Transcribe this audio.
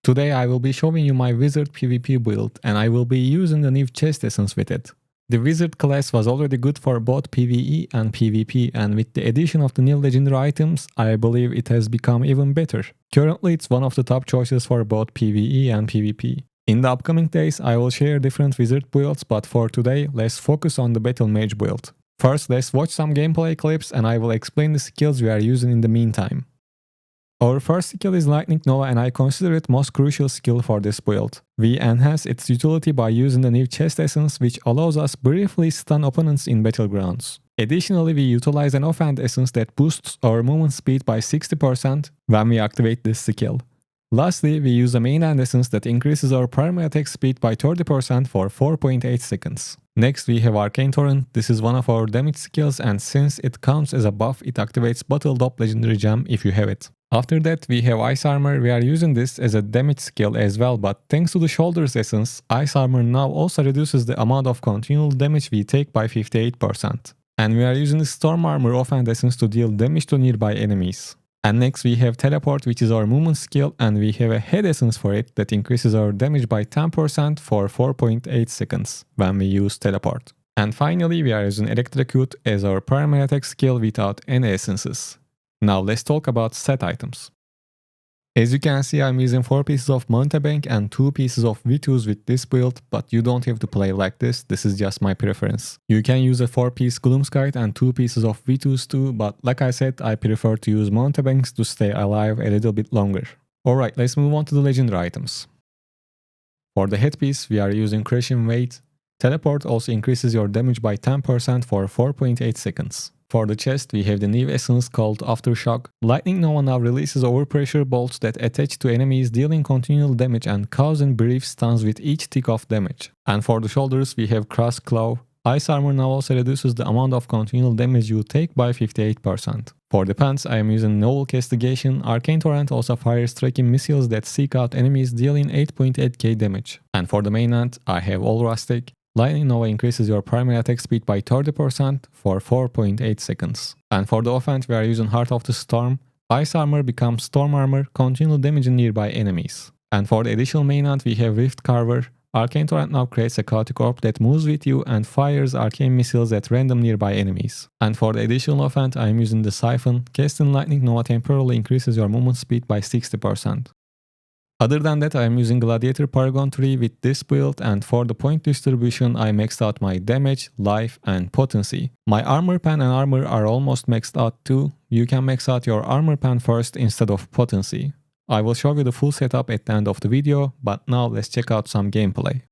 Today I will be showing you my Wizard PvP build and I will be using the new chest essence with it. The Wizard class was already good for both PvE and PvP, and with the addition of the new legendary items, I believe it has become even better. Currently it's one of the top choices for both PvE and PvP. In the upcoming days I will share different Wizard builds, but for today let's focus on the Battle Mage build. First, let's watch some gameplay clips and I will explain the skills we are using in the meantime. Our first skill is Lightning Nova and I consider it most crucial skill for this build. We enhance its utility by using the new chest essence, which allows us briefly stun opponents in Battlegrounds. Additionally, we utilize an offhand essence that boosts our movement speed by 60% when we activate this skill. Lastly, we use a mainhand essence that increases our primary attack speed by 30% for 4.8 seconds. Next we have Arcane Torrent. This is one of our damage skills and since it counts as a buff, it activates Battle Dop legendary gem if you have it. After that we have Ice Armor. We are using this as a damage skill as well, but thanks to the Shoulders essence, Ice Armor now also reduces the amount of continual damage we take by 58%. And we are using the Storm Armor offhand essence to deal damage to nearby enemies. And next we have Teleport, which is our movement skill, and we have a head essence for it that increases our damage by 10% for 4.8 seconds when we use Teleport. And finally we are using Electrocute as our primary attack skill without any essences. Now let's talk about set items. As you can see, I'm using 4 pieces of Mountebank and 2 pieces of V2s with this build, but you don't have to play like this is just my preference. You can use a 4-piece Gloomskite and 2 pieces of V2s too, but like I said, I prefer to use Mountebanks to stay alive a little bit longer. Alright, let's move on to the legendary items. For the headpiece, we are using Crushing Weight. Teleport also increases your damage by 10% for 4.8 seconds. For the chest, we have the new essence called Aftershock. Lightning Nova now releases overpressure bolts that attach to enemies, dealing continual damage and causing brief stuns with each tick of damage. And for the shoulders, we have Cross Claw. Ice Armor now also reduces the amount of continual damage you take by 58%. For the pants, I am using Novel Castigation. Arcane Torrent also fires tracking missiles that seek out enemies, dealing 8.8k damage. And for the main hand, I have All Rustic. Lightning Nova increases your primary attack speed by 30% for 4.8 seconds. And for the offhand, we are using Heart of the Storm. Ice Armor becomes Storm Armor, continual damaging nearby enemies. And for the additional main hand, we have Rift Carver. Arcane Torrent now creates a chaotic orb that moves with you and fires arcane missiles at random nearby enemies. And for the additional offhand, I am using the Siphon. Casting Lightning Nova temporarily increases your movement speed by 60%. Other than that, I am using Gladiator Paragon 3 with this build, and for the point distribution I maxed out my damage, life and potency. My armor pan and armor are almost maxed out too. You can max out your armor pan first instead of potency. I will show you the full setup at the end of the video, but now let's check out some gameplay.